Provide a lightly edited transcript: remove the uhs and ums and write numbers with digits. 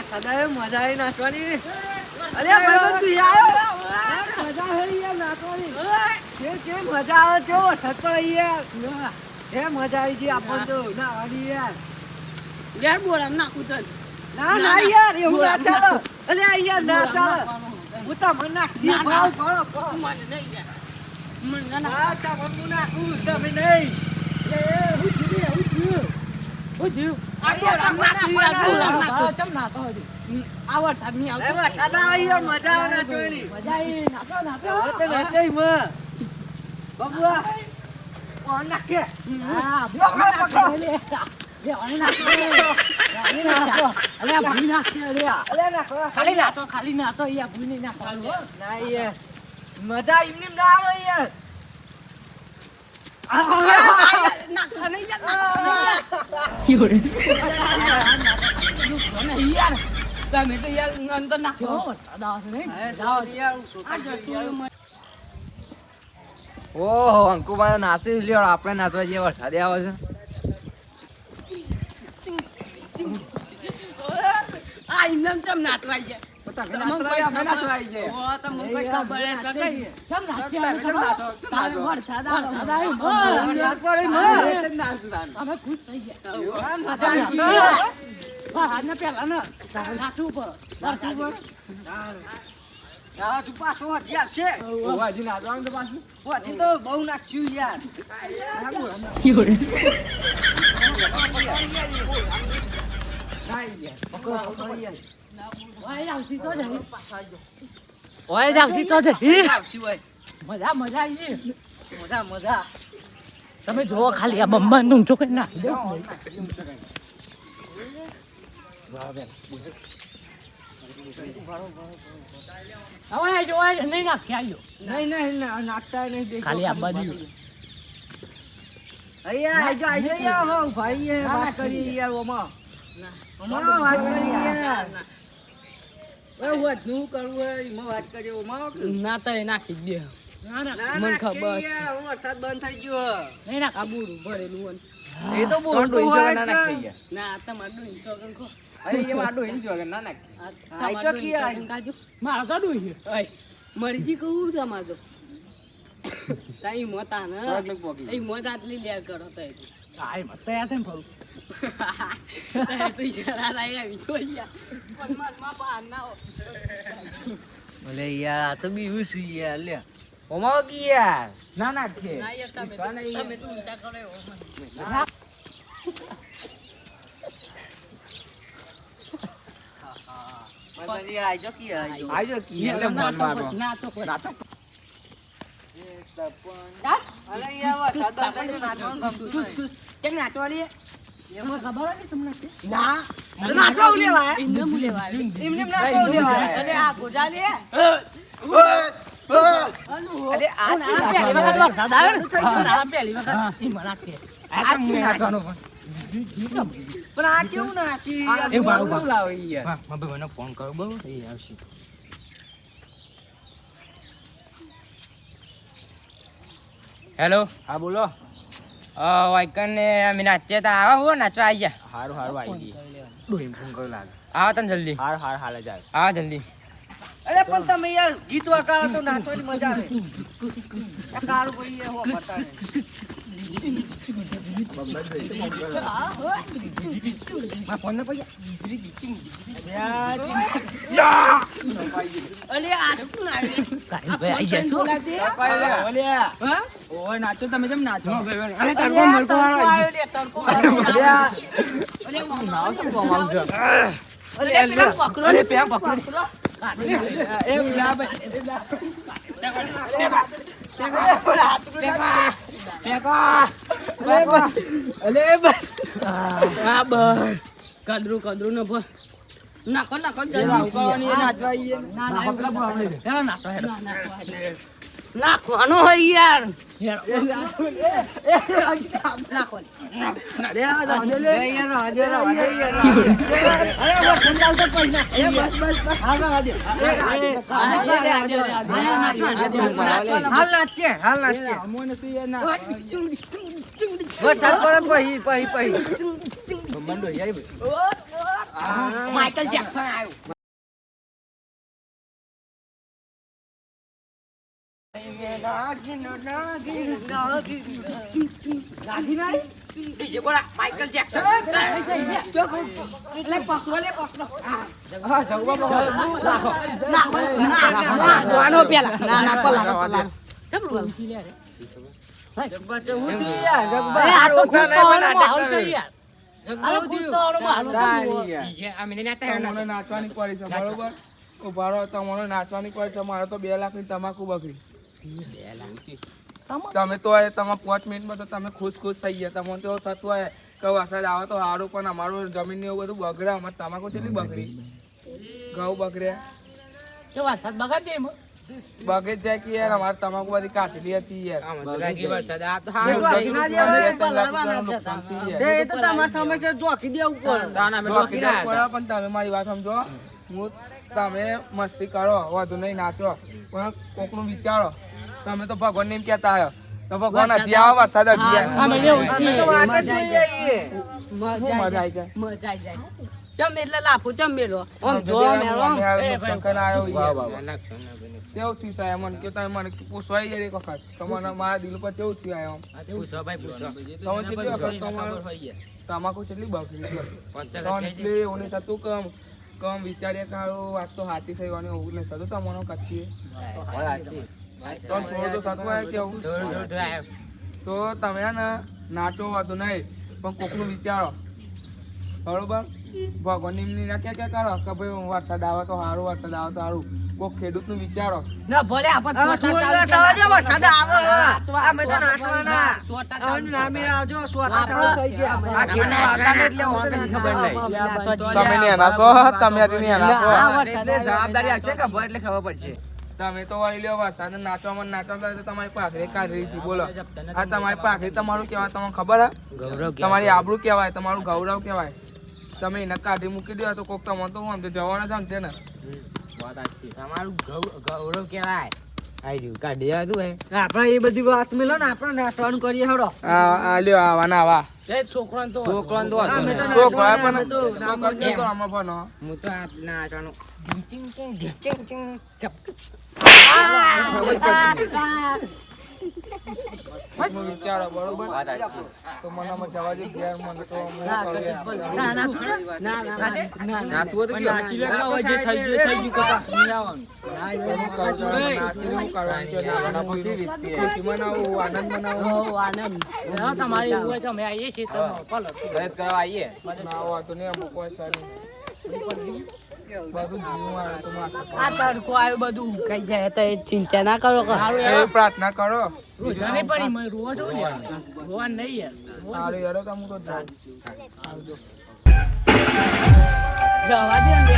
સદાય મજા આવી નાચવાની. અરે ભાઈબંધ તું આયો. મજા આવી યાર નાચવાની. કે મજા આવે છે વરસાદ પડે યાર. એ મજા આવી ગઈ આપણ તો નાવાની યાર. યાર બોલા નાખું તને. ના યાર એવું ના ચાલો. અરે યાર ના ચાલો. હું તો મને નાખી ભાવ ભાવ મને નહીં યાર. મને ના હા તા હું નાખું તમે નહીં. હું જીવ આ બોલા નાખી યાર બોલા નાખું. ચમ નાખો હજી. આ વરસાદ નહીં આવતો. એ વરસાદ આવી યાર મજા આવે નાચવાની. મજા આવી નાચો નાચો. હવે તો નાચઈ માં. બબુઆ કોણ નાખે? હા પકડો પકડો. એ ઓને નાખો. ઓને નાખો. અલે આ ભૂઈ નાખશે અરે. અરે નાખો. ખાલી નાચો યાર ભૂઈ નહીં નાખવાનું. ના યાર મજા એમને ના આવે યાર. નાખો નહીં યાર. તમે તો યાર નન તો નાખો. દાસ નહીં. જાઓ યાર હું સોતા યાર. ઓહો અંકુભાઈ નાચી લ્યો આપણે નાચવા જઈએ વરસાદ આવે છે. આ ઇન્દમ ચમ નાચવાઈ જાય. વરસાદ પડે માં. અમે ખુશ થઈ ગયા. આ મજા આવી ગઈ. આજના પહેલા ને નાચવું પડે. યાર તું પાછો હજી આપશે. ઓહો હજી નાચવાનું તો પાછું. હજી તો બહુ નાખ્યું યાર. ઓય જાવતી તો જશી. આવશે હોય. મજા આવી ગઈ. મજા. તમે જોવો ખાલી આ બંબા નું છો કે ના હવે જો નહીં નાખ્યા નહીં નાખતા નહીં. ખાલી આ બાજુ અહીંયા આજો યાર હો ભાઈ વાત કરી યાર ઓમાં. ઓમાં વાત કરી યાર. ઓય વધનું કરવું હોય એમાં વાત કરી ઓમાં. ના તો એ નાખી દે. ના મને ખબર છે. યાર વરસાદ બંધ થઈ ગયો. નહીં નાખ આ બુરું ભરેલું હોય. એ તો બોલતો હોય ના નાખી ગયા. ના તમારે ડોઈ ચોગન ખો. અરે એ વાડો હિંચો વગર ના નાખી. આ તો કી કાજુ મારો તો ડોઈ છે. મરજી કહું તમારે તો તાઈ મોતા ને સ્વર્ગ પોકી. એ મોત આટલી લેર કરો તો આય મત તૈયાર થઈને ફરું તો ઈશારા રાઈ આવી સોયા પણ માં બહાર ના હો. અલે યાર આ તો બીવું છે યાર લે. ઓમાં કી યાર ના નાખીએ. ના યાર તમે તો ઊંચા કરો એવો મને આજો કી આજો. આજો કી એટલે મન મારો. ના તો રાતો અલે યાર વરસાદ બંધ થઈ ગયો નાચવાનું ગમતું નહીં. કેમ નાચવાની એમાં ખબર હતી તમને ના નાચવા લેવાય. એમને હું લેવા આવી એમને નાચવા લેવાય. અરે આ ગોજા લે અરે આ પહેલી વખત વરસાદ આવ્યો ને પહેલી વખત ઈ મરાક છે આ શું નાચવાનું પણ આ કેવું નાચી યાર. એ બાળું લાવો યાર. મમ્મી મને ફોન કરો બરોબર એ આવશે. હેલો હા બોલો. વાઈકન ને અમે નાચે તા આવા હો નાચવા આવી ગયા. હારું આવી ગઈ. ડોહી ફોન કરો લાગે. આવો તને જલ્દી. હાલ જાય. આવો જલ્દી. અરે પણ તમે યાર ગીત વગાડો તો નાચવાની મજા આવે. આ કાળું ભાઈ એ હો બતાવે. મારા ફોન ના પૈસા. અલે આ કોણ આવી કાઈ ભાઈ આઈ જશો. હા ઓય નાચો તમે કેમ નાચો? અરે તડકો મળતો આવ્યો લે તડકો આવ્યો અલે નાવ શું કોમ આવજો. અલે પેલા પકડો અરે પેલા પકડો. એ લા ભાઈ. અલે બસ. હા બસ કદરું ન ભ નાખો ઉકાવાની એ નાચવા આઈએ. નાખવાનો હોય યાર નાખો અરે આ રાધે લે યાર રાધે યાર. અરે વરસાદ આવતો પહેલા. એ બસ. હાલ રાધે. હાલ નાચે. અમોને શું યાર ના. વરસાદ પડે પછી. મંડો યાર ભાઈ. માઇકલ જેક્સન આવ્યો. લાગી નહીં? DJ બોલા, માઇકલ જેક્સન. એટલે પકડો લે, પકડો. હા જગવા નાખવાનો પેલા ના નાખો લાગો ચમ રૂસી લે રે જબ્બા તો હું થયું યાર, જબ્બા. આ તો ખુશ થવાનો માહોલ છે યાર જબ્બા આ હું ખુશ થયું. થવાનો માહોલ છે DJ આ મને નાતા આવ્યો. તમને નાચવાની પડી છે બરોબર ઉભા રહો તમારે નાચવાની પડી છે મારે તો 2 લાખની તમાકુ બકરી તમે તો તમે 5 મિનિટમાં તો તમે ખુશ થઈ ગયા તમને તો થતું હોય કે વરસાદ આવે તો સારું પણ અમારું જમીન ને એવું બધું બગડે અમારે તમાકુ કેટલી બકરી ઘઉં બગડ્યા તો વરસાદ બગાડ દે એમાં બગડી જાય કે યાર અમારે તમાકુ બધી કાઢેલી હતી યાર આમ તો લાગી વરસાદ આ તો મેં હારું તો ના દેવાય, થઈ પલાળવાના છે નુકસાન થઈ તે જાય. એ તો તમારા સમયસર ઢોકી દેવું પડે. તાના મે જો ડોકી ના કીધું હતા. પણ તમે મારી વાત સમજો હું તમે મસ્તી કરો વધુ નહીં નાચો પણ કોકનું વિચારો તમે તો ભગવાન ને એમ કહેતા આવ્યો તો ભગવાન હજી આવો વરસાદ હજી આવે. અમે લેવું અમે તો વાત જ જોઈ જઈએ. શું મજા આવી જાય મજા આવી જાય ચમ એટલે લાફો ચમ મેલો આમ જો મેલો શંકર આવ્યો યાર. નાખશો ના બને. કેવું થયું સાહેબ મને કે તમે મને પૂછવાઈ જાય એક વખત તમારા મારા દિલ પર કેવું થયું આમ પૂછો ભાઈ પૂછો. તમે કેટલી વખત તમારે તમાકુ કેટલી બકરી તમને એટલે એવું નહીં થતું કમ વિચારીએ કે હારું વાત તો હાથી થઈ ગવાની એવું નહીં થતું તમને કચ્છી તો થોડું તો થતું હોય કેવું તો તમે હે ને નાચો વાતું નહીં પણ કોકનું વિચારો બરોબર ભગવાન એમની ના ક્યાં કરો કે ભાઈ વરસાદ આવે તો સારું વરસાદ આવે તો સારું કોક ખેડૂતનું વિચારો ના ભલે આપણે હવે થોડી વાર થવા દે, વરસાદ આવે. અમે તો નાચવાના. સોટા હવે નામી આવજો, સોટા ચાલુ થઈ ગયા. આ ખેડૂતને આવતા ને એટલે હું કઈ ખબર નહીં. તમે ને નાચો તમે હજી ને નાચો જવાબદારી આવશે કે ભર એટલે ખબર પડશે. તમે તો વાળી લ્યો વરસાદ નાચવામાં નાચવા તો તમારી પાઘડી કાઢી રહી હતી બોલો આ તમારી પાઘડી તમારું કહેવાય તમને ખબર હે ગૌરવ તમારી આબરૂ કહેવાય તમારું ગૌરવ કહેવાય તમે એને કાઢી મૂકી દો તો કોક તમને તો આમ તો જવાના જ આમ છે ને તમારું ગૌરવ કહેવાય. આઈ રહ્યું કાઢી હતું હે. આપણે એ બધી વાત મેલો ને, આપણે નાચવાનું કરીએ હેડો. આ લ્યો આવાના આવા એ છોકરાને તો છોકરાને તો હતો અમે ને. તો છોકરા નાચવાના, અમે પણ તો છોકરા કેવો આમાં ભણો હું તો આ નાચવાનું ઢીંચીંગ ચીંગ, ઢીંચીંગ ચીંગ, ચપ. હું વિચારો બરોબર વાત સાચી. તો મને આમાં જવા દે ઘેર મને તો હું ના કરું. ના ના ના ના નાચવું હતું કે? આપણે સાહેબ એ હું કરવાનું છે નાના ખુશી મનાવું આનંદ મનાવું આનંદ તમારી એવું હોય તો અમે આવીએ છીએ તમે ભલે મદદ કરવા આવીએ. ના હોતું નહીં અમુક કોઈ સારું બધું જીવવા આવે તો માથે. આ તડકો આવ્યો બધું કઈ જાય તો એ ચિંતા ના કરો કે સારું એ પ્રાર્થના કરો રોજા નહીં પડી મેં રોવા છું ને રોવા નહીં યાર સારું યાર તો હું તો જાઉં. જવા દે ને